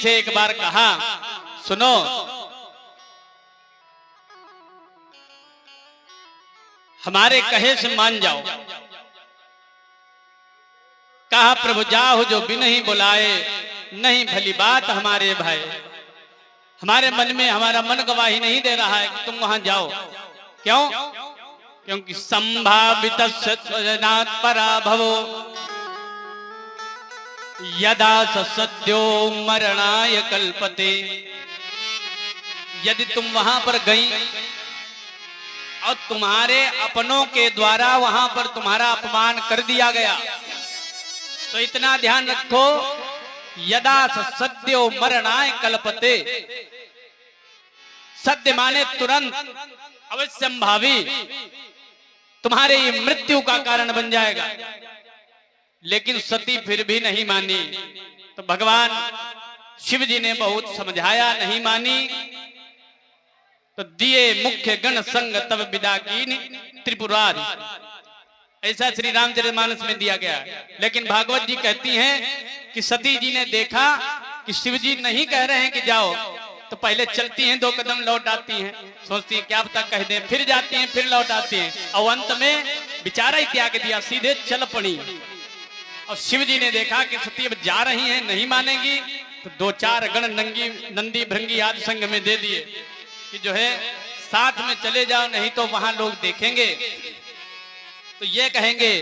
से एक बार कहा, सुनो, हमारे कहे से मान जाओ। कहा, प्रभु जाओ जो बिन ही बुलाए, नहीं भली बात हमारे भाई। हमारे मन में हमारा मन गवाही नहीं दे रहा है कि तुम वहां जाओ। क्यों? क्योंकि संभावित स्वजनात् पराभवो यदा सद्यो मरणाय कल्पते। यदि तुम वहां पर गई और तुम्हारे अपनों के द्वारा वहां पर तुम्हारा अपमान कर दिया गया, तो इतना ध्यान रखो, यदा सद्यो मरणाय कल्पते। सद्य माने तुरंत, अवश्यंभावी, तुम्हारे ये मृत्यु का कारण बन जाएगा। लेकिन सती फिर भी नहीं मानी। तो भगवान शिव जी ने बहुत समझाया, नहीं मानी। तो दिए मुख्य गण संग तब विदा कीनी त्रिपुरारी, ऐसा श्री रामचरितमानस में दिया गया। लेकिन भागवत जी कहती हैं कि सती जी ने देखा कि शिव जी नहीं कह रहे हैं कि जाओ, तो पहले चलती हैं, 2 कदम लौट आती हैं, सोचती हैं क्या पता कह दें, फिर जाती हैं, फिर लौट आती हैं, और अंत में बिचारा ही त्याग दिया, सीधे चल पड़ी। और शिव जी ने देखा कि सती अब जा रही हैं, नहीं मानेगी, तो 2-4 गण नंदी भृंगी आदि संग में दे दिए कि जो है साथ में चले जाओ, नहीं तो वहां लोग देखेंगे तो ये कहेंगे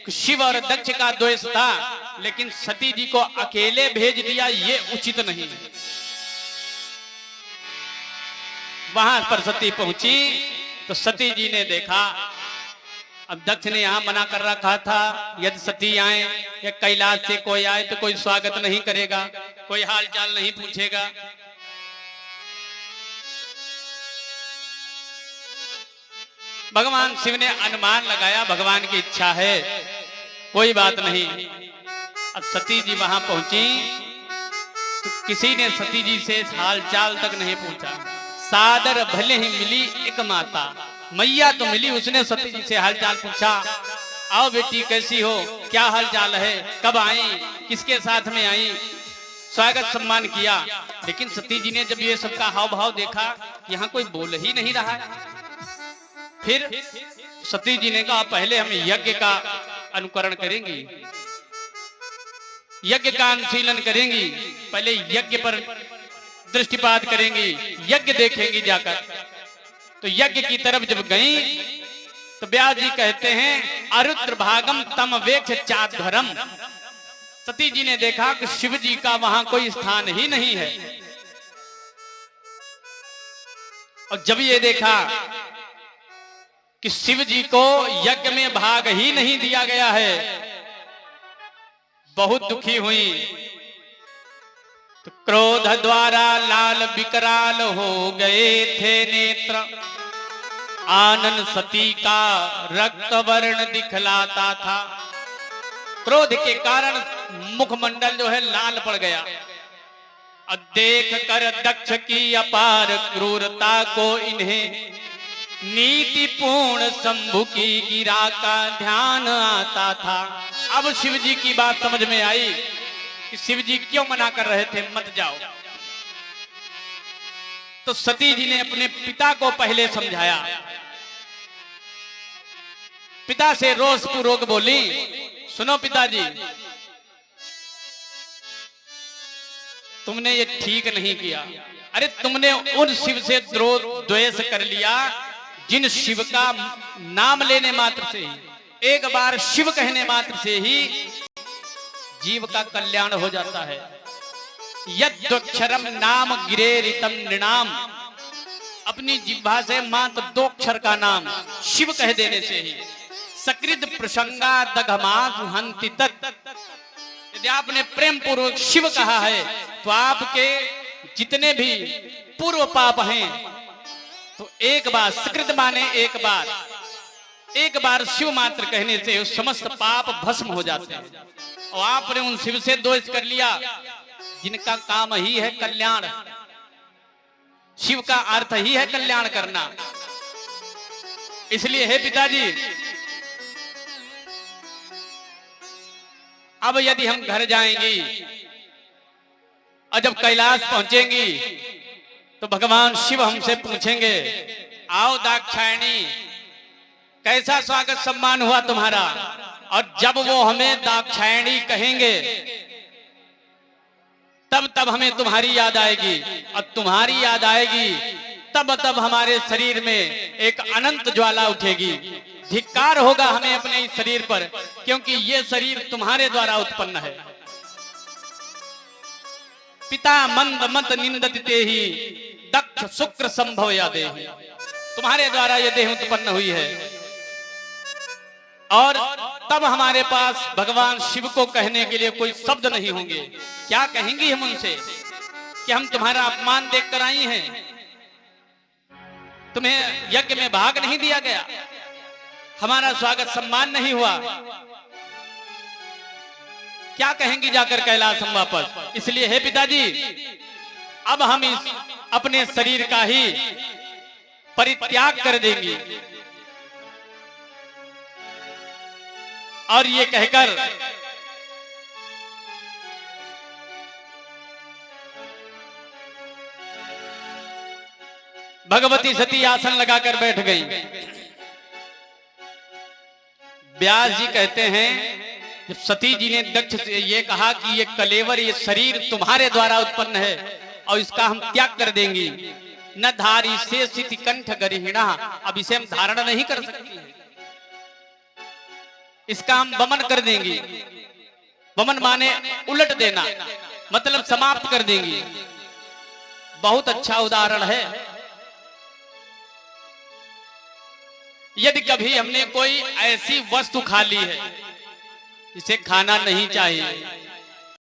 कि शिव और दक्ष का द्वेष था, लेकिन सती जी को अकेले भेज दिया, ये उचित नहीं है। वहां पर सती पहुंची तो सती जी ने देखा, अब दक्ष ने यहां मना कर रखा था, यदि सती आए या कैलाश से कोई आए तो कोई स्वागत नहीं करेगा, कोई हाल चाल नहीं पूछेगा। भगवान शिव ने अनुमान लगाया, भगवान की इच्छा है, कोई बात नहीं। अब सती जी वहां पहुंची तो किसी ने सती जी से हाल चाल तक नहीं पूछा। सादर भले ही मिली एक माता, मैया तो मिली, उसने सती जी से हाल चाल पूछा, आओ बेटी कैसी हो, क्या हाल चाल है, कब आई, किसके साथ में आई, स्वागत सम्मान किया। लेकिन सती जी ने जब ये सबका हाव भाव देखा, यहाँ कोई बोल ही नहीं रहा है। फिर सती जी ने कहा, पहले हम यज्ञ का अनुकरण करेंगी, यज्ञ का अनुशीलन करेंगी, पहले यज्ञ पर दृष्टिपात करेंगी, यज्ञ देखेंगी जाकर। तो यज्ञ की तरफ जब गई तो व्यास जी कहते हैं, अरुद्र भागम तम वेक्ष चाध्वरम। सती जी ने देखा कि शिव जी का वहां कोई स्थान ही नहीं है। और जब ये देखा कि शिव जी को यज्ञ में भाग ही नहीं दिया गया है, बहुत दुखी हुई। तो क्रोध द्वारा लाल विकराल हो गए थे नेत्र, आनन सती का रक्त वर्ण दिखलाता था। क्रोध के कारण मुखमंडल जो है लाल पड़ गया। और देख कर दक्ष की अपार क्रूरता को इन्हें नीति पूर्ण शंभु की गिरा का ध्यान आता था। अब शिव जी की बात समझ में आई कि शिव जी क्यों मना कर रहे थे, मत जाओ। तो सती जी ने अपने पिता को पहले समझाया। पिता से रोष पूर्वक बोली, सुनो पिताजी, तुमने ये ठीक नहीं किया। अरे तुमने उन शिव से द्वेष कर लिया जिन शिव का नाम लेने मात्र से ही, एक बार शिव कहने मात्र से ही जीव का कल्याण हो जाता है। यद्वक्षरम नाम गिरेरितम नृणाम, अपनी जिह्वा से मात्र 2 अक्षर का नाम शिव कह देने से ही सकृत प्रसंगा दघमास हंति तत्। यदि आपने प्रेम पूर्वक शिव कहा है तो आपके जितने भी पूर्व पाप हैं, तो एक बार सकृत माने एक बार शिव मात्र कहने से समस्त पाप भस्म हो जाते हैं। और आपने उन शिव से द्वेष कर लिया जिनका काम ही है कल्याण। शिव का अर्थ ही है कल्याण करना। इसलिए हे पिताजी, अब यदि हम घर जाएंगी और जब कैलाश पहुंचेंगी तो भगवान शिव हमसे पूछेंगे, आओ दाक्षायणी, कैसा स्वागत सम्मान हुआ तुम्हारा। और जब वो हमें दाक्षायणी कहेंगे तब तब हमें तुम्हारी याद आएगी, और तुम्हारी याद आएगी तब तब हमारे शरीर में एक अनंत ज्वाला उठेगी। धिक्कार होगा हमें अपने इस शरीर पर, क्योंकि ये शरीर तुम्हारे द्वारा उत्पन्न है। पिता मंद मत निंदति तेहि, दक्ष शुक्र संभव या देहि। तुम्हारे द्वारा ये देह उत्पन्न हुई है। और तब हमारे पास भगवान शिव को कहने के लिए कोई शब्द नहीं होंगे। क्या कहेंगी हम उनसे कि हम तुम्हारा अपमान देखकर आई हैं, तुम्हें यज्ञ में भाग नहीं दिया गया, हमारा स्वागत सम्मान नहीं हुआ। क्या कहेंगी जाकर कैलाश हम वापस। इसलिए हे पिताजी, अब हम इस अपने शरीर का ही परित्याग कर देंगे। और ये कहकर भगवती सती आसन लगाकर बैठ गई। व्यास जी कहते हैं, जब सती जी ने दक्ष से ये कहा कि ये कलेवर, ये शरीर तुम्हारे द्वारा उत्पन्न है और इसका हम त्याग कर देंगे, न धारी से स्थिति कंठ गरिणा, अब इसे हम धारण नहीं कर सकते, इसका हम वमन कर देंगे। वमन माने उलट देना, मतलब समाप्त कर देंगे। बहुत अच्छा उदाहरण है। यदि कभी हमने कोई ऐसी वस्तु खा ली है जिसे खाना नहीं चाहिए,